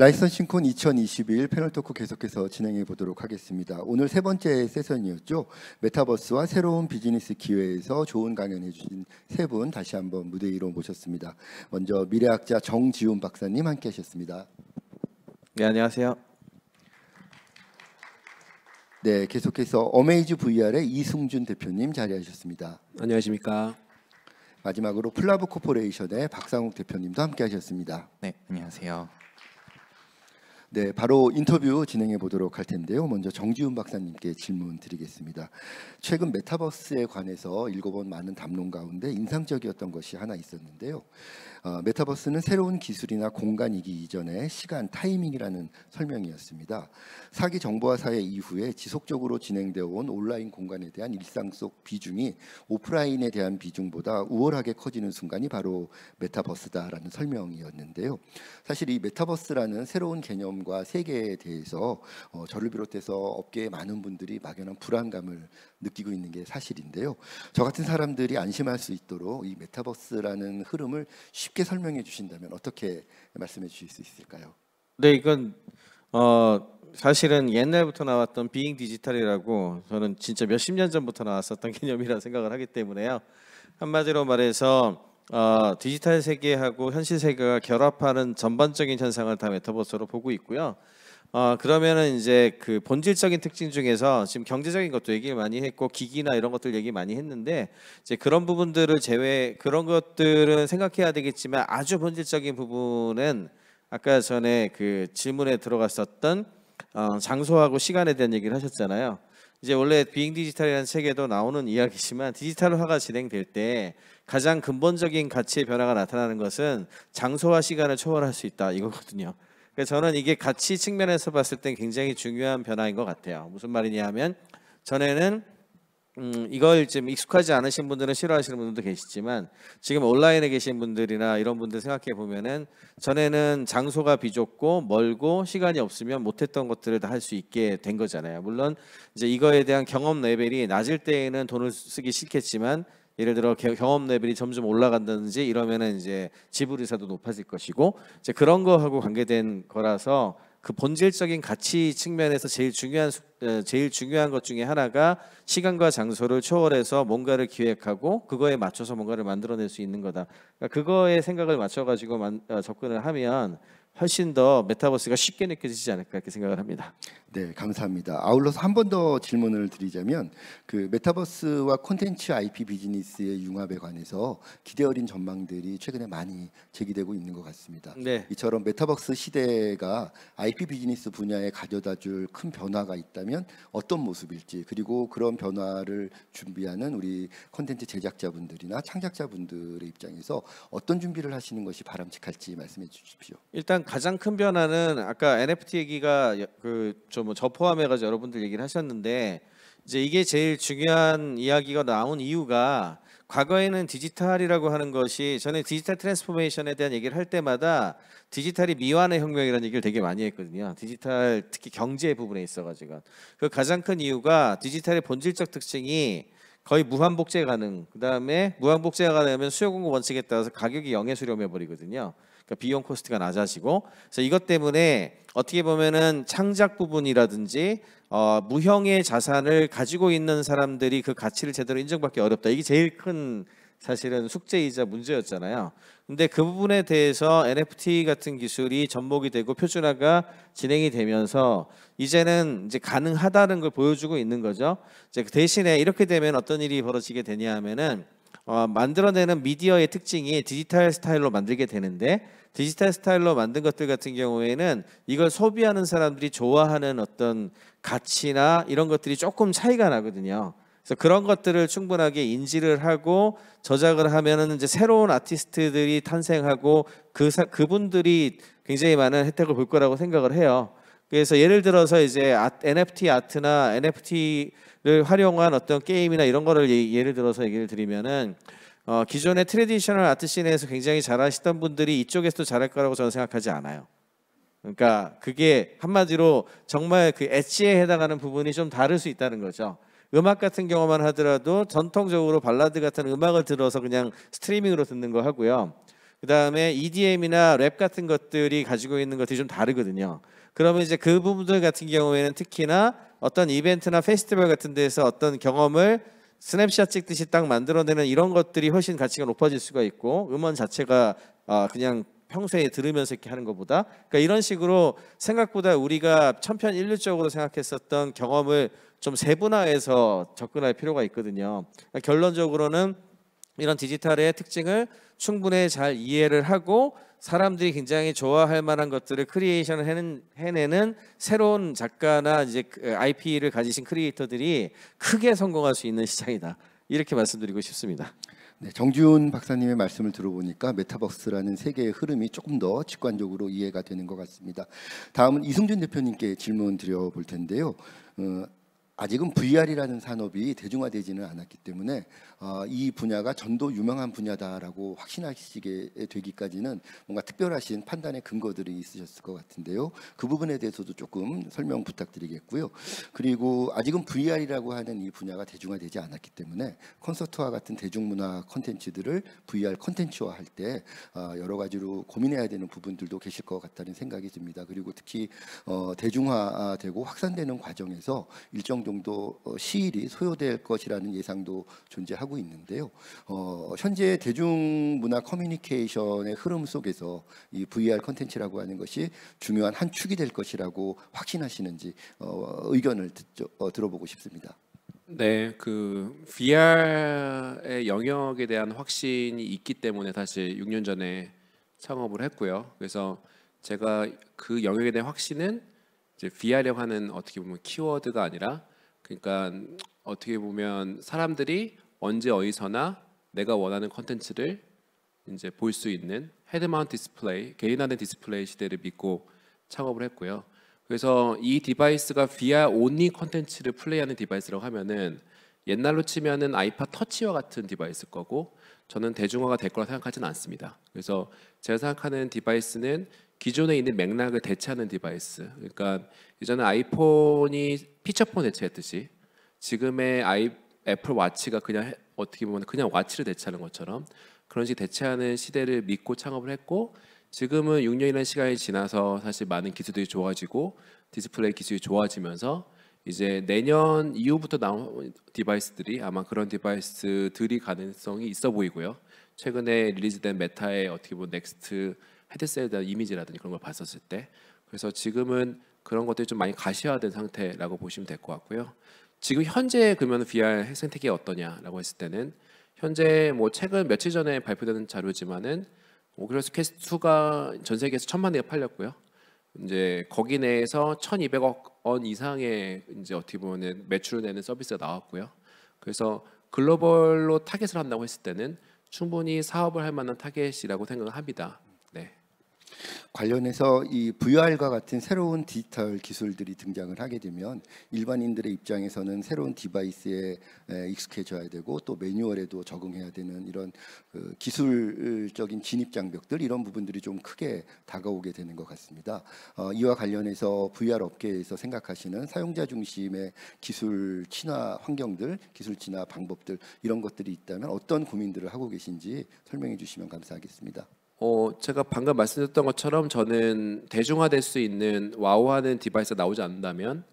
라이선싱콘 2021 패널 토크 계속해서 진행해 보도록 하겠습니다. 오늘 세 번째 세션이었죠. 메타버스와 새로운 비즈니스 기회에서 좋은 강연해 주신 세 분 다시 한번 무대 위로 모셨습니다. 먼저 미래학자 정지훈 박사님 함께 하셨습니다. 네, 안녕하세요. 네, 계속해서 어메이즈 VR의 이승준 대표님 자리하셨습니다. 안녕하십니까. 마지막으로 플라브 코퍼레이션의 박상욱 대표님도 함께 하셨습니다. 네, 안녕하세요. 네, 바로 인터뷰 진행해 보도록 할 텐데요. 먼저 정지훈 박사님께 질문 드리겠습니다. 최근 메타버스에 관해서 읽어본 많은 담론 가운데 인상적이었던 것이 하나 있었는데요. 메타버스는 새로운 기술이나 공간이기 이전에 시간, 타이밍이라는 설명이었습니다. 사기 정보화 사회 이후에 지속적으로 진행되어 온 온라인 공간에 대한 일상 속 비중이 오프라인에 대한 비중보다 우월하게 커지는 순간이 바로 메타버스다라는 설명이었는데요. 사실 이 메타버스라는 새로운 개념과 세계에 대해서 저를 비롯해서 업계의 많은 분들이 막연한 불안감을 느끼고 있는 게 사실인데요. 저 같은 사람들이 안심할 수 있도록 이 메타버스라는 흐름을 쉽게 설명해 주신다면 어떻게 말씀해 주실 수 있을까요? 네, 이건 사실은 옛날부터 나왔던 비잉 디지털이라고 저는 진짜 몇십 년 전부터 나왔었던 개념이라 생각을 하기 때문에요. 한마디로 말해서 디지털 세계하고 현실 세계가 결합하는 전반적인 현상을 다 메타버스로 보고 있고요. 그러면은 이제 그 본질적인 특징 중에서 지금 경제적인 것도 얘기를 많이 했고 기기나 이런 것들 얘기 많이 했는데 이제 그런 부분들을 그런 것들은 생각해야 되겠지만 아주 본질적인 부분은 아까 전에 그 질문에 들어갔었던 장소하고 시간에 대한 얘기를 하셨잖아요. 이제 원래 비잉 디지털이라는 책에도 나오는 이야기지만 디지털화가 진행될 때 가장 근본적인 가치의 변화가 나타나는 것은 장소와 시간을 초월할 수 있다 이거거든요. 그래서 저는 이게 가치 측면에서 봤을 땐 굉장히 중요한 변화인 것 같아요. 무슨 말이냐 하면 전에는 이걸 좀 익숙하지 않으신 분들은 싫어하시는 분들도 계시지만 지금 온라인에 계신 분들이나 이런 분들 생각해 보면은 전에는 장소가 비좁고 멀고 시간이 없으면 못했던 것들을 다 할 수 있게 된 거잖아요. 물론 이제 이거에 대한 경험 레벨이 낮을 때에는 돈을 쓰기 싫겠지만 예를 들어 경험 레벨이 점점 올라간다든지 이러면은 이제 지불 의사도 높아질 것이고 이제 그런 거하고 관계된 거라서 그 본질적인 가치 측면에서 제일 중요한 것 중에 하나가 시간과 장소를 초월해서 뭔가를 기획하고 그거에 맞춰서 뭔가를 만들어낼 수 있는 거다. 그러니까 그거에 생각을 맞춰가지고 접근을 하면 훨씬 더 메타버스가 쉽게 느껴지지 않을까 이렇게 생각을 합니다. 네, 감사합니다. 아울러서 한 번 더 질문을 드리자면 그 메타버스와 콘텐츠 IP 비즈니스의 융합에 관해서 기대 어린 전망들이 최근에 많이 제기되고 있는 것 같습니다. 네. 이처럼 메타버스 시대가 IP 비즈니스 분야에 가져다줄 큰 변화가 있다면 어떤 모습일지 그리고 그런 변화를 준비하는 우리 콘텐츠 제작자분들이나 창작자분들의 입장에서 어떤 준비를 하시는 것이 바람직할지 말씀해 주십시오. 일단 가장 큰 변화는 아까 NFT 얘기가 저 포함해가지고 여러분들 얘기를 하셨는데 이제 이게 제일 중요한 이야기가 나온 이유가 과거에는 디지털이라고 하는 것이 저는 디지털 트랜스포메이션에 대한 얘기를 할 때마다 디지털이 미완의 혁명이라는 얘기를 되게 많이 했거든요. 디지털 특히 경제 부분에 있어가지고 그 가장 큰 이유가 디지털의 본질적 특징이 거의 무한복제 가능. 그다음에 무한복제가 가능하면 수요 공급 원칙에 따라서 가격이 0에 수렴해 버리거든요. 그러니까 비용 코스트가 낮아지고 그래서 이것 때문에 어떻게 보면은 창작 부분이라든지 무형의 자산을 가지고 있는 사람들이 그 가치를 제대로 인정받기 어렵다. 이게 제일 큰 사실은 숙제이자 문제였잖아요. 근데 그 부분에 대해서 NFT 같은 기술이 접목이 되고 표준화가 진행이 되면서 이제는 이제 가능하다는 걸 보여주고 있는 거죠. 이제 대신에 이렇게 되면 어떤 일이 벌어지게 되냐 하면은 만들어내는 미디어의 특징이 디지털 스타일로 만들게 되는데 디지털 스타일로 만든 것들 같은 경우에는 이걸 소비하는 사람들이 좋아하는 어떤 가치나 이런 것들이 조금 차이가 나거든요. 그래서 그런 것들을 충분하게 인지를 하고 저작을 하면은 이제 새로운 아티스트들이 탄생하고 그분들이 굉장히 많은 혜택을 볼 거라고 생각을 해요. 그래서 예를 들어서 이제 NFT 아트나 NFT를 활용한 어떤 게임이나 이런 거를 예를 들어서 얘기를 드리면은 기존의 트래디셔널 아트 씬에서 굉장히 잘하시던 분들이 이쪽에서도 잘할 거라고 저는 생각하지 않아요. 그러니까 그게 한마디로 정말 그 엣지에 해당하는 부분이 좀 다를 수 있다는 거죠. 음악 같은 경우만 하더라도 전통적으로 발라드 같은 음악을 들어서 그냥 스트리밍으로 듣는 거 하고요. 그다음에 EDM이나 랩 같은 것들이 가지고 있는 것들이 좀 다르거든요. 그러면 이제 그 부분들 같은 경우에는 특히나 어떤 이벤트나 페스티벌 같은 데서 어떤 경험을 스냅샷 찍듯이 딱 만들어내는 이런 것들이 훨씬 가치가 높아질 수가 있고, 음원 자체가 그냥 평소에 들으면서 이렇게 하는 것보다, 그러니까 이런 식으로 생각보다 우리가 천편일률적으로 생각했었던 경험을 좀 세분화해서 접근할 필요가 있거든요. 그러니까 결론적으로는 이런 디지털의 특징을 충분히 잘 이해를 하고 사람들이 굉장히 좋아할 만한 것들을 크리에이션을 해내는 새로운 작가나 이제 IP를 가지신 크리에이터들이 크게 성공할 수 있는 시장이다. 이렇게 말씀드리고 싶습니다. 네, 정지훈 박사님의 말씀을 들어보니까 메타버스라는 세계의 흐름이 조금 더 직관적으로 이해가 되는 것 같습니다. 다음은 이승준 대표님께 질문 드려볼 텐데요. 아직은 VR이라는 산업이 대중화되지는 않았기 때문에 이 분야가 전도 유명한 분야다라고 확신하시게 되기까지는 뭔가 특별하신 판단의 근거들이 있으셨을 것 같은데요. 그 부분에 대해서도 조금 설명 부탁드리겠고요. 그리고 아직은 VR이라고 하는 이 분야가 대중화되지 않았기 때문에 콘서트와 같은 대중문화 콘텐츠들을 VR 콘텐츠화할 때 여러 가지로 고민해야 되는 부분들도 계실 것 같다는 생각이 듭니다. 그리고 특히 대중화되고 확산되는 과정에서 일정 정도 시일이 소요될 것이라는 예상도 존재하고 있는데요. 현재 대중문화 커뮤니케이션의 흐름 속에서 이 VR 콘텐츠라고 하는 것이 중요한 한 축이 될 것이라고 확신하시는지 의견을 들어보고 싶습니다. 네, 그 VR의 영역에 대한 확신이 있기 때문에 사실 6년 전에 창업을 했고요. 그래서 제가 그 영역에 대한 확신은 이제 VR이라고 하는 어떻게 보면 키워드가 아니라, 그러니까 어떻게 보면 사람들이 언제 어디서나 내가 원하는 컨텐츠를 이제 볼 수 있는 헤드마운트 디스플레이, 개인화된 디스플레이 시대를 믿고 창업을 했고요. 그래서 이 디바이스가 VR 온리 컨텐츠를 플레이하는 디바이스라고 하면은 옛날로 치면은 아이팟 터치와 같은 디바이스일 거고, 저는 대중화가 될 거라 생각하지는 않습니다. 그래서 제가 생각하는 디바이스는 기존에 있는 맥락을 대체하는 디바이스. 그러니까 예전에 아이폰이 피처폰 대체했듯이 지금의 애플 와치가 그냥 어떻게 보면 그냥 와치를 대체하는 것처럼 그런 식으로 대체하는 시대를 믿고 창업을 했고, 지금은 6년이라는 시간이 지나서 사실 많은 기술들이 좋아지고 디스플레이 기술이 좋아지면서 이제 내년 이후부터 나온 디바이스들이 아마 그런 디바이스들이 가능성이 있어 보이고요. 최근에 릴리즈된 메타의 어떻게 보면 넥스트 헤드셋에 대한 이미지라든지 그런 걸 봤었을 때, 그래서 지금은 그런 것들이 좀 많이 가시화된 상태라고 보시면 될 것 같고요. 지금 현재 그러면 VR 생태계 어떠냐라고 했을 때는 현재 뭐 최근 며칠 전에 발표되는 자료지만은 오큘러스 퀘스트 2가 전 세계에서 1,000만 대가 팔렸고요. 이제 거기 내에서 1,200억 원 이상의 이제 어떻게 보면 매출을 내는 서비스가 나왔고요. 그래서 글로벌로 타겟을 한다고 했을 때는 충분히 사업을 할 만한 타겟이라고 생각을 합니다. 네. 관련해서 이 VR과 같은 새로운 디지털 기술들이 등장을 하게 되면 일반인들의 입장에서는 새로운 디바이스에 익숙해져야 되고 또 매뉴얼에도 적응해야 되는 이런 기술적인 진입 장벽들, 이런 부분들이 좀 크게 다가오게 되는 것 같습니다. 이와 관련해서 VR 업계에서 생각하시는 사용자 중심의 기술 친화 환경들, 기술 친화 방법들, 이런 것들이 있다면 어떤 고민들을 하고 계신지 설명해 주시면 감사하겠습니다. 제가 방금 말씀드렸던 것처럼 저는 대중화될 수 있는 와우하는 디바이스가 나오지 않는다면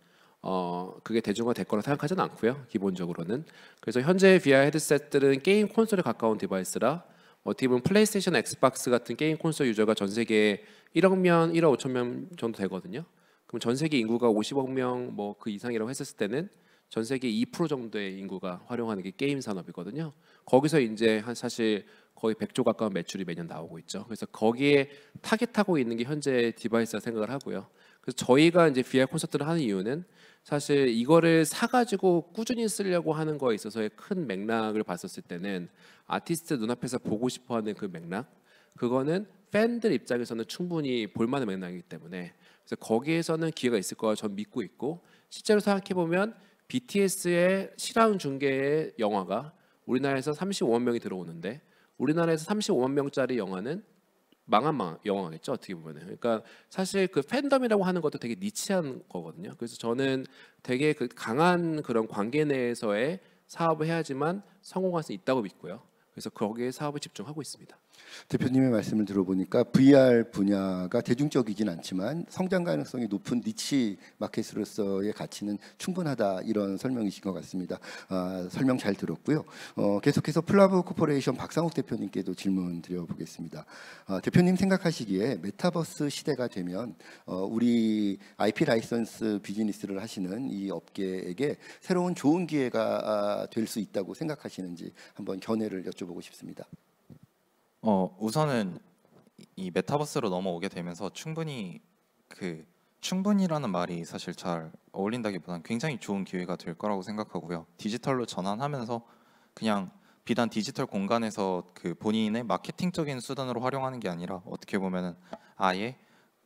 그게 대중화될 거라 생각하지는 않고요. 기본적으로는. 그래서 현재 VR 헤드셋들은 게임 콘솔에 가까운 디바이스라 어떻게 보면 플레이스테이션, 엑스박스 같은 게임 콘솔 유저가 전 세계에 1억 명, 1억 5천 명 정도 되거든요. 그럼 전 세계 인구가 50억 명 뭐 그 이상이라고 했을 때는 전 세계 2% 정도의 인구가 활용하는 게 게임 산업이거든요. 거기서 이제 한 사실 거의 100조 가까운 매출이 매년 나오고 있죠. 그래서 거기에 타겟하고 있는 게 현재 디바이스라 생각을 하고요. 그래서 저희가 이제 VR 콘서트를 하는 이유는 사실 이거를 사가지고 꾸준히 쓰려고 하는 거에 있어서의 큰 맥락을 봤었을 때는 아티스트 눈앞에서 보고 싶어하는 그 맥락, 그거는 팬들 입장에서는 충분히 볼만한 맥락이기 때문에 그래서 거기에서는 기회가 있을 거라 전 믿고 있고, 실제로 생각해 보면 BTS의 실황 중계의 영화가 우리나라에서 35만 명이 들어오는데 우리나라에서 35만 명짜리 영화는 망한 영화겠죠, 어떻게 보면은. 그러니까 사실 그 팬덤이라고 하는 것도 되게 니치한 거거든요. 그래서 저는 되게 그 강한 그런 관계 내에서의 사업을 해야지만 성공할 수 있다고 믿고요. 그래서 거기에 사업을 집중하고 있습니다. 대표님의 말씀을 들어보니까 VR 분야가 대중적이진 않지만 성장 가능성이 높은 니치 마켓으로서의 가치는 충분하다, 이런 설명이신 것 같습니다. 설명 잘 들었고요. 계속해서 플라브 코퍼레이션 박상욱 대표님께도 질문 드려보겠습니다. 대표님 생각하시기에 메타버스 시대가 되면 우리 IP 라이선스 비즈니스를 하시는 이 업계에게 새로운 좋은 기회가 될 수 있다고 생각하시는지 한번 견해를 여쭤보고 싶습니다. 우선은 이 메타버스로 넘어오게 되면서 충분히라는 말이 사실 잘 어울린다기보다는 굉장히 좋은 기회가 될 거라고 생각하고요. 디지털로 전환하면서 그냥 비단 디지털 공간에서 그 본인의 마케팅적인 수단으로 활용하는 게 아니라 어떻게 보면은 아예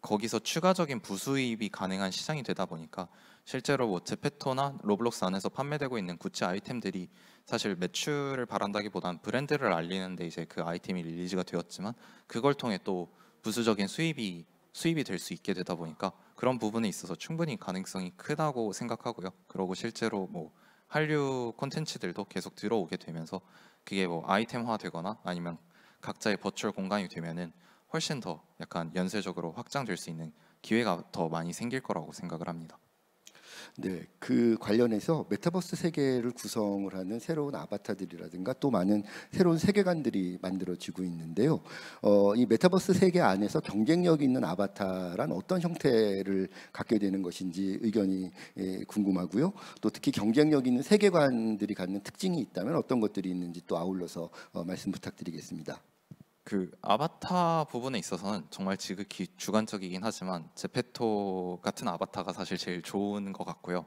거기서 추가적인 부수입이 가능한 시장이 되다 보니까 실제로 뭐 제페토나 로블록스 안에서 판매되고 있는 구찌 아이템들이 사실 매출을 바란다기보단 브랜드를 알리는데 이제 그 아이템이 릴리즈가 되었지만 그걸 통해 또 부수적인 수입이 될 수 있게 되다 보니까 그런 부분에 있어서 충분히 가능성이 크다고 생각하고요. 그리고 실제로 뭐 한류 콘텐츠들도 계속 들어오게 되면서 그게 뭐 아이템화 되거나 아니면 각자의 버추얼 공간이 되면은 훨씬 더 약간 연쇄적으로 확장될 수 있는 기회가 더 많이 생길 거라고 생각을 합니다. 네, 그 관련해서 메타버스 세계를 구성을 하는 새로운 아바타들이라든가 또 많은 새로운 세계관들이 만들어지고 있는데요. 이 메타버스 세계 안에서 경쟁력 있는 아바타란 어떤 형태를 갖게 되는 것인지 의견이 궁금하고요. 또 특히 경쟁력 있는 세계관들이 갖는 특징이 있다면 어떤 것들이 있는지 또 아울러서 말씀 부탁드리겠습니다. 그 아바타 부분에 있어서는 정말 지극히 주관적이긴 하지만 제페토 같은 아바타가 사실 제일 좋은 것 같고요.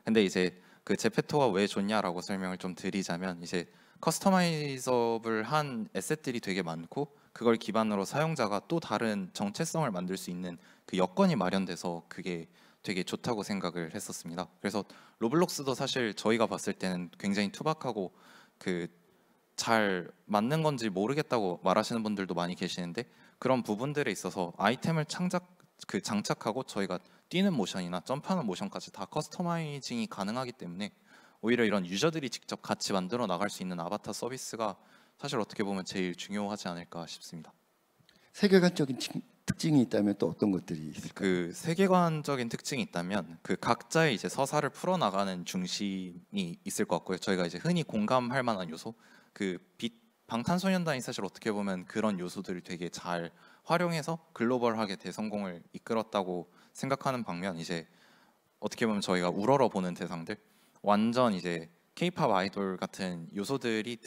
근데 이제 그 제페토가 왜 좋냐라고 설명을 좀 드리자면 이제 커스터마이저블한 에셋들이 되게 많고 그걸 기반으로 사용자가 또 다른 정체성을 만들 수 있는 그 여건이 마련돼서 그게 되게 좋다고 생각을 했었습니다. 그래서 로블록스도 사실 저희가 봤을 때는 굉장히 투박하고 그 잘 맞는 건지 모르겠다고 말하시는 분들도 많이 계시는데 그런 부분들에 있어서 아이템을 장착하고 저희가 뛰는 모션이나 점프하는 모션까지 다 커스터마이징이 가능하기 때문에 오히려 이런 유저들이 직접 같이 만들어 나갈 수 있는 아바타 서비스가 사실 어떻게 보면 제일 중요하지 않을까 싶습니다. 세계관적인 특징이 있다면 또 어떤 것들이 있을까요? 그 세계관적인 특징이 있다면 그 각자의 이제 서사를 풀어나가는 중심이 있을 것 같고요. 저희가 이제 흔히 공감할 만한 요소, 그 방탄소년단이 사실 어떻게 보면 그런 요소들을 되게 잘 활용해서 글로벌하게 대성공을 이끌었다고 생각하는 반면 이제 어떻게 보면 저희가 우러러 보는 대상들 완전 이제 K-팝 아이돌 같은 요소들이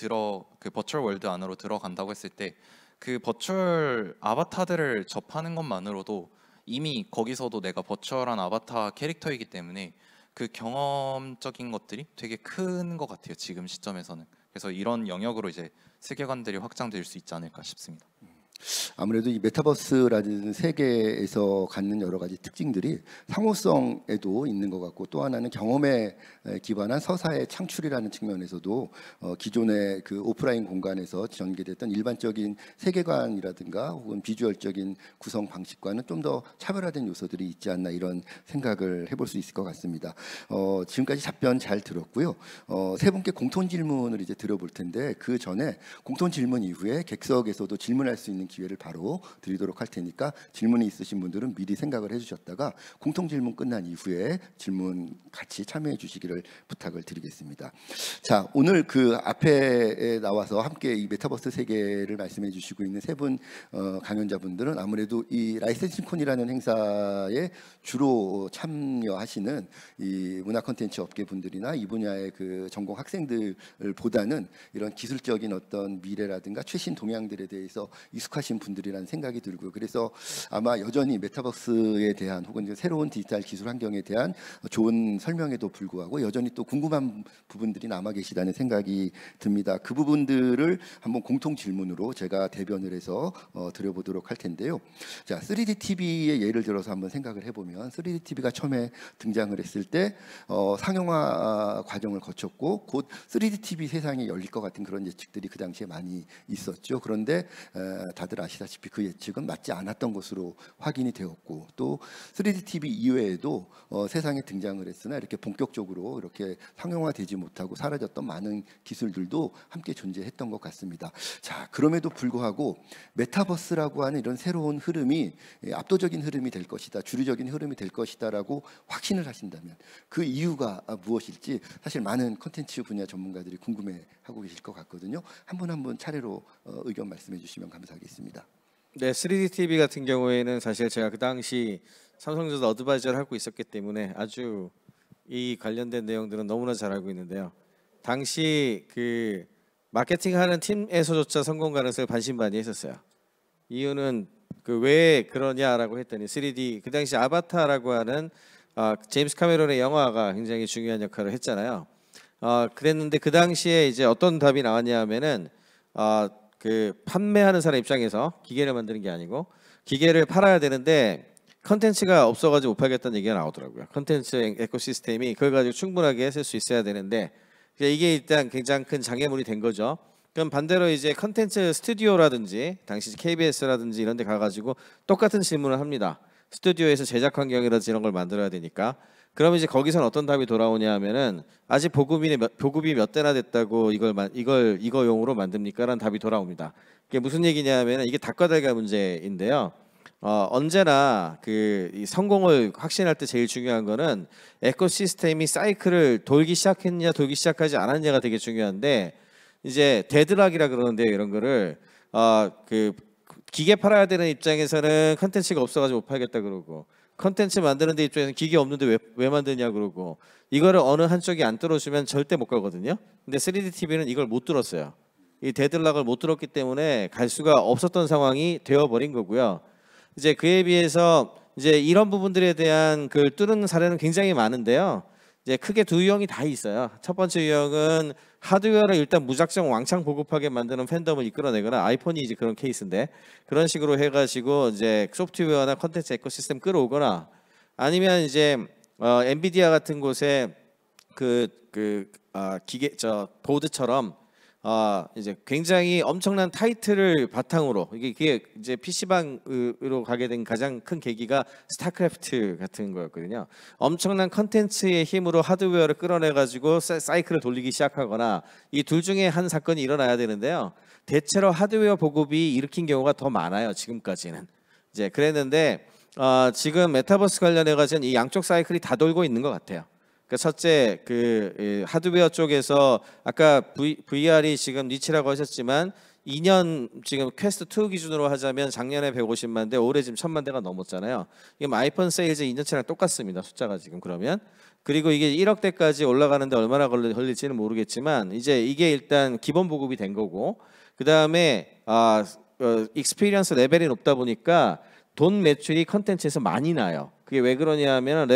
그 버추얼 월드 안으로 들어간다고 했을 때 그 버추얼 아바타들을 접하는 것만으로도 이미 거기서도 내가 버추얼한 아바타 캐릭터이기 때문에 그 경험적인 것들이 되게 큰 것 같아요. 지금 시점에서는. 그래서 이런 영역으로 이제 세계관들이 확장될 수 있지 않을까 싶습니다. 아무래도 이 메타버스라는 세계에서 갖는 여러 가지 특징들이 상호성에도 있는 것 같고 또 하나는 경험에 기반한 서사의 창출이라는 측면에서도 기존의 그 오프라인 공간에서 전개됐던 일반적인 세계관이라든가 혹은 비주얼적인 구성 방식과는 좀 더 차별화된 요소들이 있지 않나 이런 생각을 해볼 수 있을 것 같습니다. 지금까지 답변 잘 들었고요. 세 분께 공통 질문을 이제 드려볼 텐데 그 전에 공통 질문 이후에 객석에서도 질문할 수 있는 기회를 바로 드리도록 할 테니까 질문이 있으신 분들은 미리 생각을 해주셨다가 공통 질문 끝난 이후에 질문 같이 참여해 주시기를 부탁을 드리겠습니다. 자, 오늘 그 앞에 나와서 함께 이 메타버스 세계를 말씀해 주시고 있는 세 분 강연자분들은 아무래도 이 라이센싱콘이라는 행사에 주로 참여하시는 이 문화 콘텐츠 업계 분들이나 이 분야의 그 전공 학생들보다는 이런 기술적인 어떤 미래라든가 최신 동향들에 대해서 익숙하신 분들이라는 생각이 들고요. 그래서 아마 여전히 메타버스에 대한 혹은 새로운 디지털 기술 환경에 대한 좋은 설명에도 불구하고 여전히 또 궁금한 부분들이 남아 계시다는 생각이 듭니다. 그 부분들을 한번 공통 질문으로 제가 대변을 해서 드려보도록 할 텐데요. 자, 3D TV의 예를 들어서 한번 생각을 해보면 3D TV가 처음에 등장을 했을 때 상용화 과정을 거쳤고 곧 3D TV 세상이 열릴 것 같은 그런 예측들이 그 당시에 많이 있었죠. 그런데 다들 다들 아시다시피 그 예측은 맞지 않았던 것으로 확인이 되었고 또 3D TV 이외에도 세상에 등장을 했으나 이렇게 본격적으로 이렇게 상용화되지 못하고 사라졌던 많은 기술들도 함께 존재했던 것 같습니다. 자, 그럼에도 불구하고 메타버스라고 하는 이런 새로운 흐름이 압도적인 흐름이 될 것이다, 주류적인 흐름이 될 것이다라고 확신을 하신다면 그 이유가 무엇일지 사실 많은 콘텐츠 분야 전문가들이 궁금해하고 계실 것 같거든요. 한 분 한 분 차례로 의견 말씀해 주시면 감사하겠습니다. 네, 3D TV 같은 경우에는 사실 제가 그 당시 삼성전자 어드바이저를 하고 있었기 때문에 아주 이 관련된 내용들은 너무나 잘 알고 있는데요. 당시 그 마케팅하는 팀에서조차 성공 가능성을 반신반의했었어요. 이유는 그 왜 그러냐라고 했더니 3D 그 당시 아바타라고 하는 제임스 카메론의 영화가 굉장히 중요한 역할을 했잖아요. 그랬는데 그 당시에 이제 어떤 답이 나왔냐면은 그 판매하는 사람 입장에서 기계를 만드는 게 아니고 기계를 팔아야 되는데 컨텐츠가 없어가지고 못 팔겠다는 얘기가 나오더라고요. 컨텐츠 에코시스템이 그걸 가지고 충분하게 쓸 수 있어야 되는데 이게 일단 굉장히 큰 장애물이 된 거죠. 그럼 반대로 이제 컨텐츠 스튜디오라든지 당시 KBS라든지 이런 데 가가지고 똑같은 질문을 합니다. 스튜디오에서 제작 환경이라든지 이런 걸 만들어야 되니까. 그러면 이제 거기서는 어떤 답이 돌아오냐 하면은 아직 보급이 몇 대나 됐다고 이거용으로 만듭니까라는 답이 돌아옵니다. 이게 무슨 얘기냐면은 이게 닭과 달걀 문제인데요. 언제나 이 성공을 확신할 때 제일 중요한 거는 에코시스템이 사이클을 돌기 시작했냐 돌기 시작하지 않았냐가 되게 중요한데 이제 데드락이라 그러는데 이런 거를 그 기계 팔아야 되는 입장에서는 컨텐츠가 없어가지고 못 팔겠다 그러고 컨텐츠 만드는 데 입장에서는 기계 없는데 왜 만드냐 그러고 이거를 어느 한쪽이 안 뚫어주면 절대 못 가거든요. 근데 3D TV는 이걸 못 뚫었어요. 이 데드락을 못 뚫었기 때문에 갈 수가 없었던 상황이 되어버린 거고요. 이제 그에 비해서 이제 이런 부분들에 대한 그 뚫는 사례는 굉장히 많은데요. 이제 크게 두 유형이 다 있어요. 첫 번째 유형은 하드웨어를 일단 무작정 왕창 보급하게 만드는 팬덤을 이끌어내거나 아이폰이 이제 그런 케이스인데 그런 식으로 해가지고 이제 소프트웨어나 컨텐츠 에코시스템 끌어오거나 아니면 이제 엔비디아 같은 곳에 기계 보드처럼 이제 굉장히 엄청난 타이틀을 바탕으로 이게 이제 PC방으로 가게 된 가장 큰 계기가 스타크래프트 같은 거였거든요. 엄청난 컨텐츠의 힘으로 하드웨어를 끌어내 가지고 사이클을 돌리기 시작하거나 이 둘 중에 한 사건이 일어나야 되는데요. 대체로 하드웨어 보급이 일으킨 경우가 더 많아요. 지금까지는. 이제 그랬는데 지금 메타버스 관련해 가지고는 이 양쪽 사이클이 다 돌고 있는 것 같아요. 첫째 하드웨어 쪽에서 아까 VR이 지금 니치라고 하셨지만 2년 지금 퀘스트 2 기준으로 하자면 작년에 150만 대, 올해 지금 1000만 대가 넘었잖아요. 이게 아이폰 세일즈 2년치랑 똑같습니다. 숫자가 지금 그러면. 그리고 이게 1억 대까지 올라가는데 얼마나 걸릴지는 모르겠지만 이제 이게 일단 기본 보급이 된 거고 그 다음에 익스피리언스 레벨이 높다 보니까 돈 매출이 컨텐츠에서 많이 나요. 그게 왜 그러냐면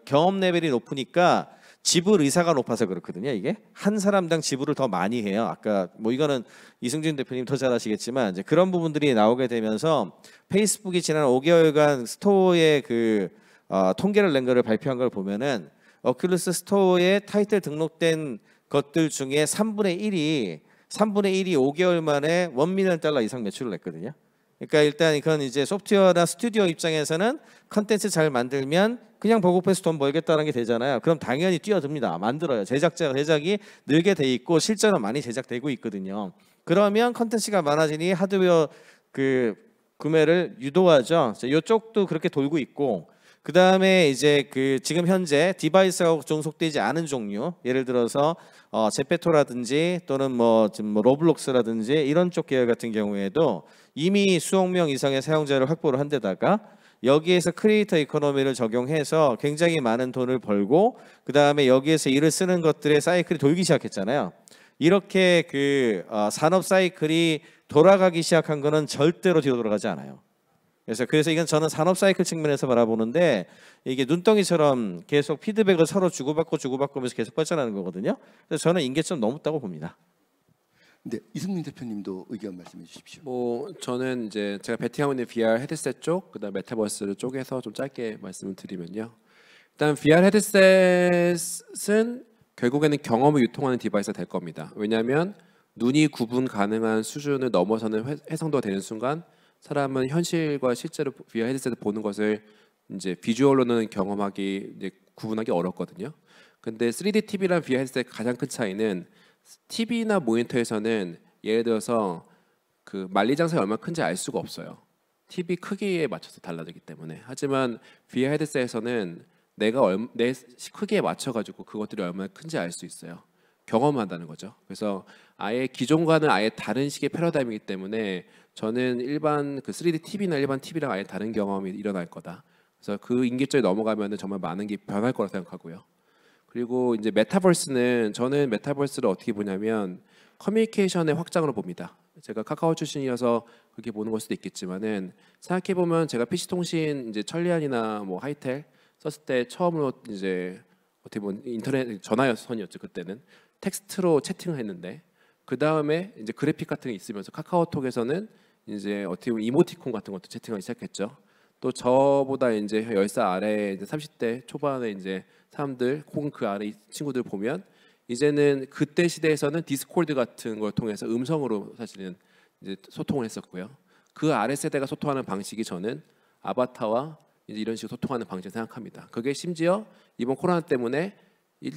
경험 레벨이 높으니까 지불 의사가 높아서 그렇거든요. 이게 한 사람당 지불을 더 많이 해요. 아까 이거는 이승준 대표님 더 잘 아시겠지만 이제 그런 부분들이 나오게 되면서 페이스북이 지난 5개월간 스토어의 통계를 낸 거를 발표한 걸 보면은 오큘러스 스토어에 타이틀 등록된 것들 중에 3분의 1이 5개월 만에 $1 밀리언 이상 매출을 냈거든요. 그러니까 일단 이건 이제 소프트웨어나 스튜디오 입장에서는 컨텐츠 잘 만들면 그냥 보급해서 돈 벌겠다는 게 되잖아요. 그럼 당연히 뛰어듭니다. 만들어요. 제작이 늘게 돼 있고 실제로 많이 제작되고 있거든요. 그러면 컨텐츠가 많아지니 하드웨어 구매를 유도하죠. 이쪽도 그렇게 돌고 있고 그 다음에 이제 지금 현재 디바이스하고 종속되지 않은 종류, 예를 들어서 제페토라든지 또는 지금 로블록스라든지 이런 쪽 계열 같은 경우에도 이미 수억 명 이상의 사용자를 확보를 한 데다가 여기에서 크리에이터 이코노미를 적용해서 굉장히 많은 돈을 벌고 그 다음에 여기에서 일을 쓰는 것들의 사이클이 돌기 시작했잖아요. 이렇게 산업 사이클이 돌아가기 시작한 거는 절대로 뒤로 돌아가지 않아요. 그래서 이건 저는 산업 사이클 측면에서 바라보는데 이게 눈덩이처럼 계속 피드백을 서로 주고받고 하면서 계속 발전하는 거거든요. 그래서 저는 임계점 넘었다고 봅니다. 네, 이승민 대표님도 의견 말씀해 주십시오. 저는 이제 제가 배팅하고 있는 VR 헤드셋 쪽, 그다음 메타버스 쪽에서 좀 짧게 말씀을 드리면요. 일단 VR 헤드셋은 결국에는 경험을 유통하는 디바이스가 될 겁니다. 왜냐하면 눈이 구분 가능한 수준을 넘어서는 해상도가 되는 순간 사람은 현실과 실제로 VR 헤드셋을 보는 것을 이제 비주얼로는 경험하기 이제 구분하기 어렵거든요. 근데 3D TV랑 VR 헤드셋의 가장 큰 차이는 TV나 모니터에서는 예를 들어서 그 만리장성이 얼마나 큰지 알 수가 없어요. TV 크기에 맞춰서 달라지기 때문에. 하지만 VR 헤드셋에서는 내 크기에 맞춰 가지고 그것들이 얼마나 큰지 알 수 있어요. 경험한다는 거죠. 그래서 아예 기존과는 아예 다른 식의 패러다임이기 때문에 저는 일반 그 3D TV나 일반 TV랑 아예 다른 경험이 일어날 거다. 그래서 그 인기점이 넘어가면은 정말 많은 게 변할 거라 생각하고요. 그리고 이제 메타버스는 저는 메타버스를 어떻게 보냐면 커뮤니케이션의 확장으로 봅니다. 제가 카카오 출신이어서 그렇게 보는 걸 수도 있겠지만은 생각해 보면 제가 PC 통신 이제 천리안이나 뭐 하이텔 썼을 때 처음으로 이제 어떻게 보면 인터넷 전화선이었죠. 그때는 텍스트로 채팅을 했는데 그 다음에 이제 그래픽 같은 게 있으면서 카카오톡에서는 이제 어떻게 보면 이모티콘 같은 것도 채팅하기 시작했죠. 또 저보다 이제 10살 아래 이제 30대 초반에 이제 사람들 혹은 그 아래 친구들 보면 이제는 그때 시대에서는 디스코드 같은 걸 통해서 음성으로 사실은 이제 소통을 했었고요. 그 아래 세대가 소통하는 방식이 저는 아바타와 이제 이런 식으로 소통하는 방식을 생각합니다. 그게 심지어 이번 코로나 때문에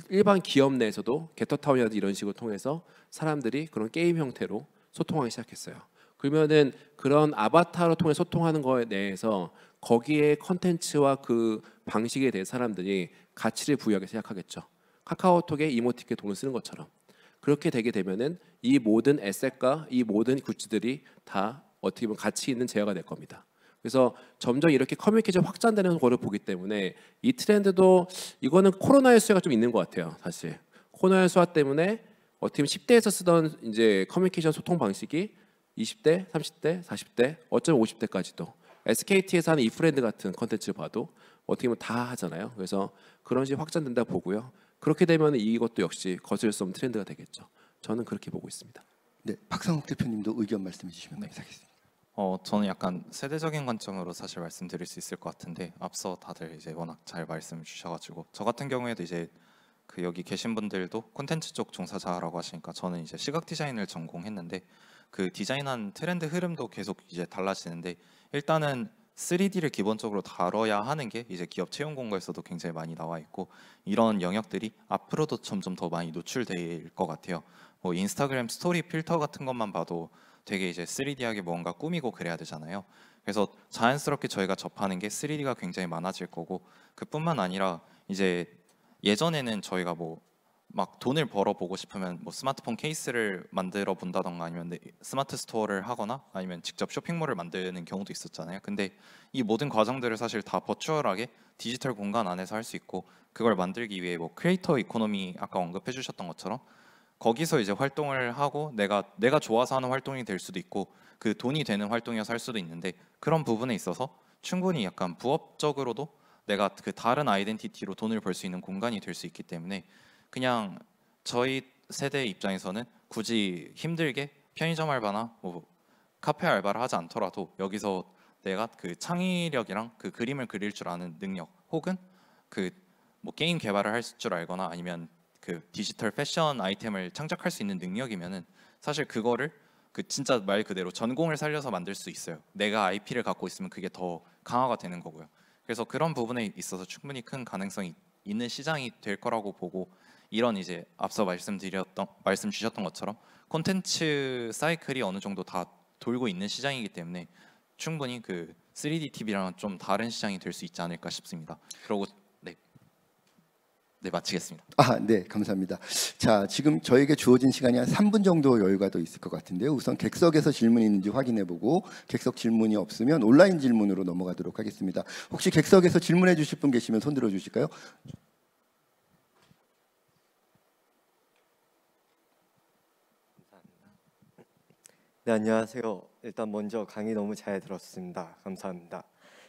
일반 기업 내에서도 게터타운이라든지 이런 식으로 통해서 사람들이 그런 게임 형태로 소통하기 시작했어요. 그러면은 그런 아바타로 통해 소통하는 거에 대해서 거기에 컨텐츠와 그 방식에 대해 사람들이 가치를 부여하기 시작하겠죠. 카카오톡에 이모티콘에 돈을 쓰는 것처럼. 그렇게 되게 되면은 이 모든 에셋과 이 모든 굿즈들이 다 어떻게 보면 가치 있는 제어가 될 겁니다. 그래서 점점 이렇게 커뮤니케이션 확장되는 거를 보기 때문에 이 트렌드도 이거는 코로나의 수혜가 좀 있는 것 같아요. 사실 코로나의 수혜 때문에 어떻게 보면 10대에서 쓰던 이제 커뮤니케이션 소통 방식이 20대, 30대, 40대, 어쩌면 50대까지도 SKT에서 하는 이프렌드 같은 컨텐츠를 봐도 어떻게 보면 다 하잖아요. 그래서 그런 식으로 확장된다 보고요. 그렇게 되면 이것도 역시 거슬 수 없는 트렌드가 되겠죠. 저는 그렇게 보고 있습니다. 네, 박상욱 대표님도 의견 말씀해 주시면 감사하겠습니다. 저는 약간 세대적인 관점으로 사실 말씀드릴 수 있을 것 같은데 앞서 다들 이제 워낙 잘 말씀 주셔가지고 저 같은 경우에도 이제 그 여기 계신 분들도 콘텐츠 쪽 종사자라고 하시니까 저는 이제 시각 디자인을 전공했는데 그 디자인한 트렌드 흐름도 계속 이제 달라지는데 일단은 3D를 기본적으로 다뤄야 하는 게 이제 기업 채용 공고에서도 굉장히 많이 나와 있고 이런 영역들이 앞으로도 점점 더 많이 노출될 것 같아요. 뭐 인스타그램 스토리 필터 같은 것만 봐도 되게 이제 3D하게 뭔가 꾸미고 그래야 되잖아요. 그래서 자연스럽게 저희가 접하는 게 3D가 굉장히 많아질 거고 그뿐만 아니라 이제 예전에는 저희가 뭐 막 돈을 벌어보고 싶으면 뭐 스마트폰 케이스를 만들어 본다던가 아니면 스마트 스토어를 하거나 아니면 직접 쇼핑몰을 만드는 경우도 있었잖아요. 근데 이 모든 과정들을 사실 다 버추얼하게 디지털 공간 안에서 할 수 있고 그걸 만들기 위해 뭐 크리에이터 이코노미 아까 언급해 주셨던 것처럼 거기서 이제 활동을 하고 내가 좋아서 하는 활동이 될 수도 있고 그 돈이 되는 활동이어서 할 수도 있는데 그런 부분에 있어서 충분히 약간 부업적으로도 내가 그 다른 아이덴티티로 돈을 벌 수 있는 공간이 될 수 있기 때문에 그냥 저희 세대 입장에서는 굳이 힘들게 편의점 알바나 뭐 카페 알바를 하지 않더라도 여기서 내가 그 창의력이랑 그 그림을 그릴 줄 아는 능력 혹은 그 뭐 게임 개발을 할 줄 알거나 아니면 그 디지털 패션 아이템을 창작할 수 있는 능력이면은 사실 그거를 그 진짜 말 그대로 전공을 살려서 만들 수 있어요. 내가 IP를 갖고 있으면 그게 더 강화가 되는 거고요. 그래서 그런 부분에 있어서 충분히 큰 가능성이 있는 시장이 될 거라고 보고 이런 이제 앞서 말씀 주셨던 것처럼 콘텐츠 사이클이 어느 정도 다 돌고 있는 시장이기 때문에 충분히 그 3D TV랑은 좀 다른 시장이 될 수 있지 않을까 싶습니다. 그리고 네, 마치겠습니다. 네, 감사합니다. 자, 지금 저에게 주어진 시간이 한 3분 정도 여유가 더 있을 것 같은데요. 우선 객석에서 질문이 있는지 확인해보고 객석 질문이 없으면 온라인 질문으로 넘어가도록 하겠습니다. 혹시 객석에서 질문해 주실 분 계시면 손 들어 주실까요? 네, 안녕하세요. 일단 먼저 강의 너무 잘 들었습니다. 감사합니다.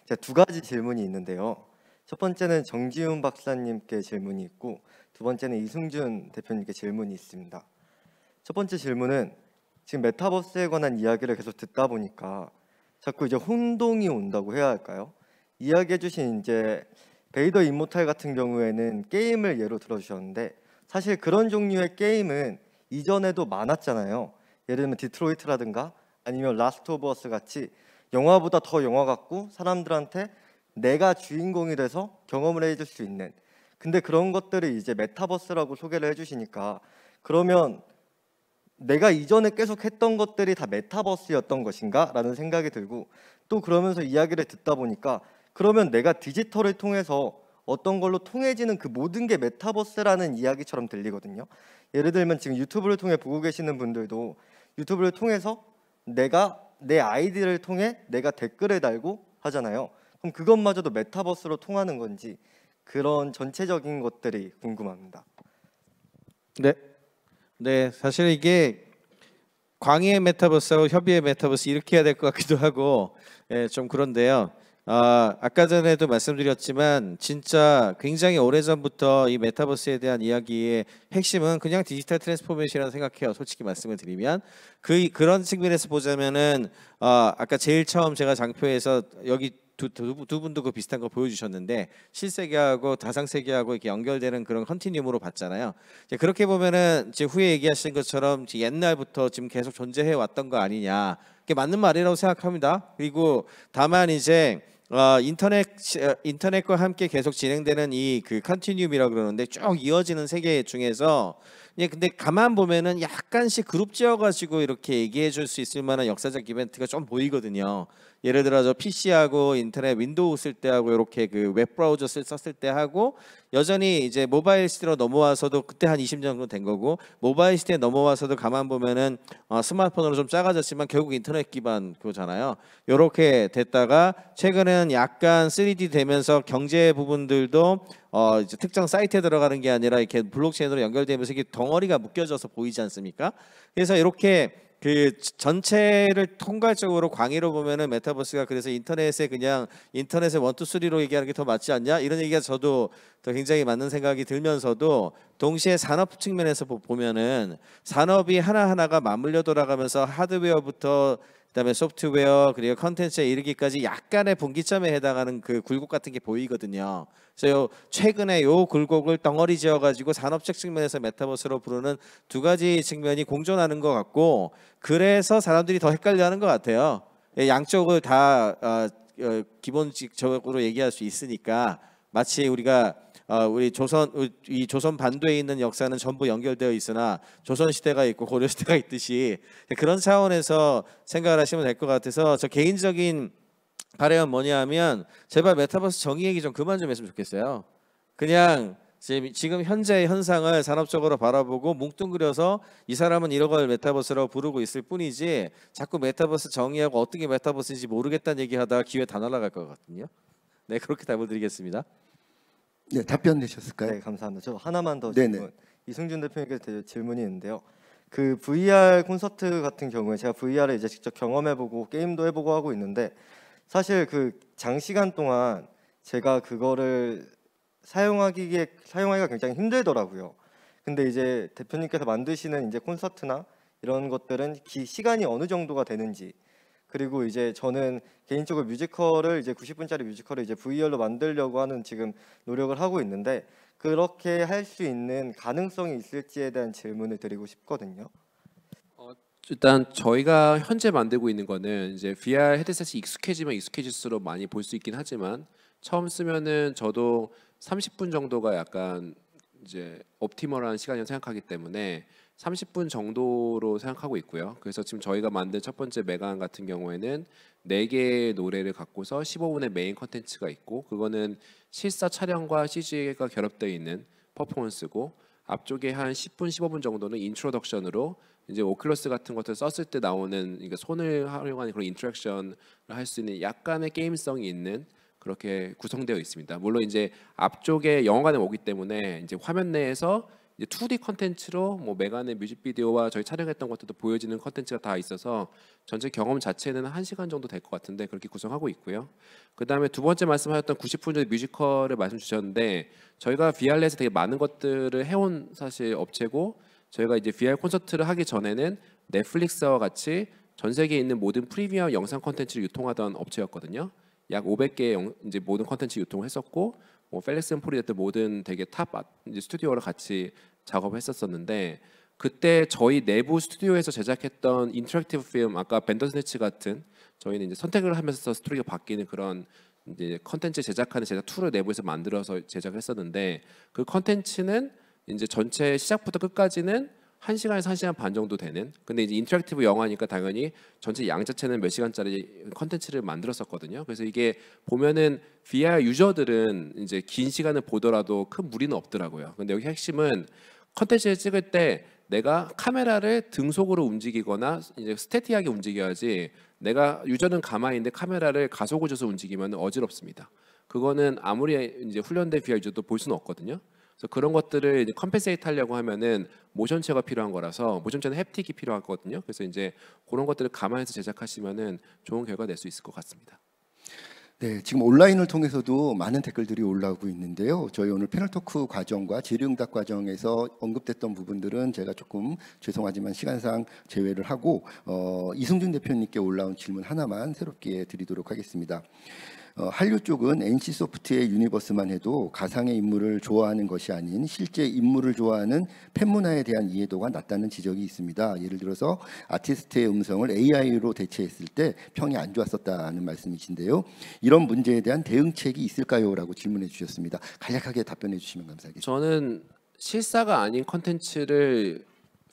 제가 두 가지 질문이 있는데요. 첫 번째는 정지훈 박사님께 질문이 있고 두 번째는 이승준 대표님께 질문이 있습니다. 첫 번째 질문은 지금 메타버스에 관한 이야기를 계속 듣다 보니까 자꾸 이제 혼동이 온다고 해야 할까요? 이야기해 주신 이제 베이더 임모탈 같은 경우에는 게임을 예로 들어주셨는데 사실 그런 종류의 게임은 이전에도 많았잖아요. 예를 들면 디트로이트라든가 아니면 라스트 오브 어스 같이 영화보다 더 영화 같고 사람들한테 내가 주인공이 돼서 경험을 해줄 수 있는, 근데 그런 것들을 이제 메타버스라고 소개를 해주시니까 그러면 내가 이전에 계속 했던 것들이 다 메타버스였던 것인가? 라는 생각이 들고, 또 그러면서 이야기를 듣다 보니까 그러면 내가 디지털을 통해서 어떤 걸로 통해지는 그 모든 게 메타버스라는 이야기처럼 들리거든요. 예를 들면 지금 유튜브를 통해 보고 계시는 분들도 유튜브를 통해서 내가 내 아이디를 통해 내가 댓글을 달고 하잖아요. 그럼 그것마저도 메타버스로 통하는 건지, 그런 전체적인 것들이 궁금합니다. 네. 네, 사실 이게 광의의 메타버스하고 협의의 메타버스 이렇게 해야 될 것 같기도 하고, 예, 좀 그런데요. 아까 전에도 말씀드렸지만 진짜 굉장히 오래전부터 이 메타버스에 대한 이야기의 핵심은 그냥 디지털 트랜스포메이션이라고 생각해요. 솔직히 말씀을 드리면 그런 측면에서 보자면은 아까 제일 처음 제가 장표에서 여기 두 분도 그 비슷한 거 보여주셨는데 실세계하고 가상세계하고 이렇게 연결되는 그런 컨티뉴움으로 봤잖아요. 이제 그렇게 보면은 이제 후에 얘기하신 것처럼 옛날부터 지금 계속 존재해 왔던 거 아니냐. 그게 맞는 말이라고 생각합니다. 그리고 다만 이제 인터넷과 함께 계속 진행되는 이 그 컨티뉴움이라고 그러는데 쭉 이어지는 세계 중에서 근데 가만 보면은 약간씩 그룹 지어가지고 이렇게 얘기해 줄 수 있을 만한 역사적 이벤트가 좀 보이거든요. 예를 들어서 PC하고 인터넷 윈도우 쓸 때 하고 이렇게 그 웹 브라우저 썼을 때 하고 여전히 이제 모바일 시대로 넘어와서도 그때 한 20년 정도 된 거고 모바일 시대에 넘어와서도 가만 보면은 스마트폰으로 좀 작아졌지만 결국 인터넷 기반 그거잖아요. 이렇게 됐다가 최근에는 약간 3D 되면서 경제 부분들도 이제 특정 사이트에 들어가는 게 아니라 이렇게 블록체인으로 연결되면서 이게 덩어리가 묶여져서 보이지 않습니까? 그래서 이렇게 그 전체를 통괄적으로 광의로 보면은 메타버스가 그래서 인터넷에 그냥 인터넷의 1, 2, 3로 얘기하는 게 더 맞지 않냐 이런 얘기가 저도 더 굉장히 맞는 생각이 들면서도 동시에 산업 측면에서 보면은 산업이 하나하나가 맞물려 돌아가면서 하드웨어부터 그다음에 소프트웨어 그리고 컨텐츠에 이르기까지 약간의 분기점에 해당하는 그 굴곡 같은 게 보이거든요. 그래서 최근에 요 굴곡을 덩어리 지어가지고 산업적 측면에서 메타버스로 부르는 두 가지 측면이 공존하는 것 같고 그래서 사람들이 더 헷갈려하는 것 같아요. 양쪽을 다 기본적으로 얘기할 수 있으니까 마치 우리가 우리 조선 반도에 있는 역사는 전부 연결되어 있으나 조선 시대가 있고 고려 시대가 있듯이 그런 차원에서 생각을 하시면 될 것 같아서 저 개인적인 바람은 뭐냐면 제발 메타버스 정의 얘기 좀 그만 좀 했으면 좋겠어요. 그냥 지금 현재의 현상을 산업적으로 바라보고 뭉뚱그려서 이 사람은 이런 걸 메타버스라고 부르고 있을 뿐이지 자꾸 메타버스 정의하고 어떤 게 메타버스인지 모르겠다는 얘기하다가 기회 다 날아갈 것 같거든요. 네, 그렇게 답을 드리겠습니다. 네, 답변 되셨을까요? 네, 감사합니다. 저 하나만 더 네네. 질문. 이승준 대표님께 질문이 있는데요. 그 VR 콘서트 같은 경우에 제가 VR을 이제 직접 경험해보고 게임도 해보고 하고 있는데 사실 그 장시간 동안 제가 그거를 사용하기가 굉장히 힘들더라고요. 근데 이제 대표님께서 만드시는 이제 콘서트나 이런 것들은 시간이 어느 정도가 되는지, 그리고 이제 저는 개인적으로 뮤지컬을 이제 90분짜리 뮤지컬을 이제 VR로 만들려고 하는 지금 노력을 하고 있는데 그렇게 할 수 있는 가능성이 있을지에 대한 질문을 드리고 싶거든요. 일단 저희가 현재 만들고 있는 거는 이제 VR 헤드셋이 익숙해지면 익숙해질수록 많이 볼 수 있긴 하지만 처음 쓰면은 저도 30분 정도가 약간 이제 옵티멀한 시간이라고 생각하기 때문에 30분 정도로 생각하고 있고요. 그래서 지금 저희가 만든 첫 번째 메간 같은 경우에는 4개의 노래를 갖고서 15분의 메인 컨텐츠가 있고 그거는 실사 촬영과 CG가 결합되어 있는 퍼포먼스고 앞쪽에 한 10분, 15분 정도는 인트로덕션으로 이제 오큘러스 같은 것들 썼을 때 나오는 그러니까 손을 활용하는 그런 인터랙션을 할 수 있는 약간의 게임성이 있는 그렇게 구성되어 있습니다. 물론 이제 앞쪽에 영화관에 오기 때문에 이제 화면 내에서 이제 2D 컨텐츠로 뭐 메간의 뮤직비디오와 저희 촬영했던 것들도 보여지는 컨텐츠가 다 있어서 전체 경험 자체는 1시간 정도 될 것 같은데 그렇게 구성하고 있고요. 그다음에 두 번째 말씀하셨던 90분 전의 뮤지컬을 말씀 주셨는데 저희가 VR에서 되게 많은 것들을 해온 사실 업체고 저희가 이제 VR 콘서트를 하기 전에는 넷플릭스와 같이 전 세계에 있는 모든 프리미엄 영상 콘텐츠를 유통하던 업체였거든요. 약 500개의 이제 모든 콘텐츠 유통을 했었고 뭐 펠릭스 앤 폴이 됐든 모든 되게 탑 이제 스튜디오를 같이 작업을 했었었는데 그때 저희 내부 스튜디오에서 제작했던 인터랙티브 필름, 아까 벤더스네치 같은 저희는 이제 선택을 하면서 스토리가 바뀌는 그런 이제 컨텐츠 제작하는 제작 툴을 내부에서 만들어서 제작을 했었는데, 그 컨텐츠는 이제 전체 시작부터 끝까지는 1시간에서 1시간 반 정도 되는, 근데 이제 인터랙티브 영화니까 당연히 전체 양 자체는 몇 시간짜리 컨텐츠를 만들었었거든요. 그래서 이게 보면은 VR 유저들은 이제 긴 시간을 보더라도 큰 무리는 없더라고요. 근데 여기 핵심은 컨텐츠를 찍을 때 내가 카메라를 등속으로 움직이거나 이제 스태티하게 움직여야지, 내가 유저는 가만히 있는데 카메라를 가속을 줘서 움직이면 어지럽습니다. 그거는 아무리 이제 훈련된 VR 유저도 볼 수는 없거든요. 그래서 그런 것들을 이제 컴pen세이트 하려고 하면은 모션체가 필요한 거라서, 모션체는 햅틱이 필요하거든요. 그래서 이제 그런 것들을 감안해서 제작하시면은 좋은 결과 낼 수 있을 것 같습니다. 네, 지금 온라인을 통해서도 많은 댓글들이 올라오고 있는데요. 저희 오늘 패널 토크 과정과 질의응답 과정에서 언급됐던 부분들은 제가 조금 죄송하지만 시간상 제외를 하고 이승준 대표님께 올라온 질문 하나만 새롭게 드리도록 하겠습니다. 한류 쪽은 NC소프트의 유니버스만 해도 가상의 인물을 좋아하는 것이 아닌 실제 인물을 좋아하는 팬문화에 대한 이해도가 낮다는 지적이 있습니다. 예를 들어서 아티스트의 음성을 AI로 대체했을 때 평이 안 좋았었다는 말씀이신데요. 이런 문제에 대한 대응책이 있을까요? 라고 질문해 주셨습니다. 간략하게 답변해 주시면 감사하겠습니다. 저는 실사가 아닌 컨텐츠를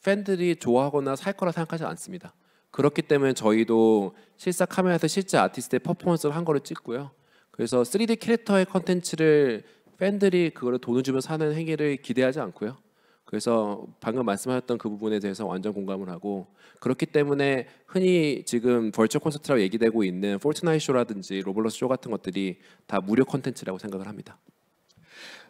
팬들이 좋아하거나 살 거라 생각하지 않습니다. 그렇기 때문에 저희도 실사 카메라에서 실제 아티스트의 퍼포먼스를 한 거를 찍고요. 그래서 3D 캐릭터의 컨텐츠를 팬들이 그거를 돈을 주면 사는 행위를 기대하지 않고요. 그래서 방금 말씀하셨던 그 부분에 대해서 완전 공감을 하고, 그렇기 때문에 흔히 지금 벌처 콘서트라고 얘기되고 있는 포트나잇 쇼라든지 로블록스 쇼 같은 것들이 다 무료 컨텐츠라고 생각을 합니다.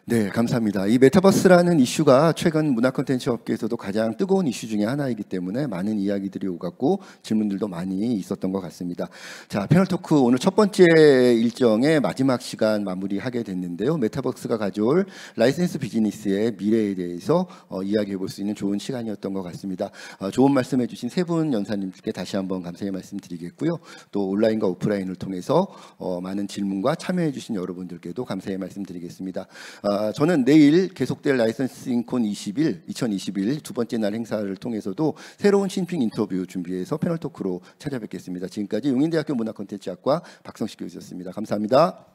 네, 감사합니다. 이 메타버스라는 이슈가 최근 문화 콘텐츠 업계에서도 가장 뜨거운 이슈 중에 하나이기 때문에 많은 이야기들이 오갔고 질문들도 많이 있었던 것 같습니다. 자, 패널 토크 오늘 첫 번째 일정의 마지막 시간 마무리하게 됐는데요. 메타버스가 가져올 라이센스 비즈니스의 미래에 대해서 이야기해 볼 수 있는 좋은 시간이었던 것 같습니다. 좋은 말씀해 주신 세 분 연사님들께 다시 한번 감사의 말씀드리겠고요. 또 온라인과 오프라인을 통해서 많은 질문과 참여해 주신 여러분들께도 감사의 말씀드리겠습니다. 저는 내일 계속될 라이선싱콘 2021 두 번째 날 행사를 통해서도 새로운 신핑 인터뷰 준비해서 패널 토크로 찾아뵙겠습니다. 지금까지 용인대학교 문화콘텐츠학과 박성식 교수였습니다. 감사합니다.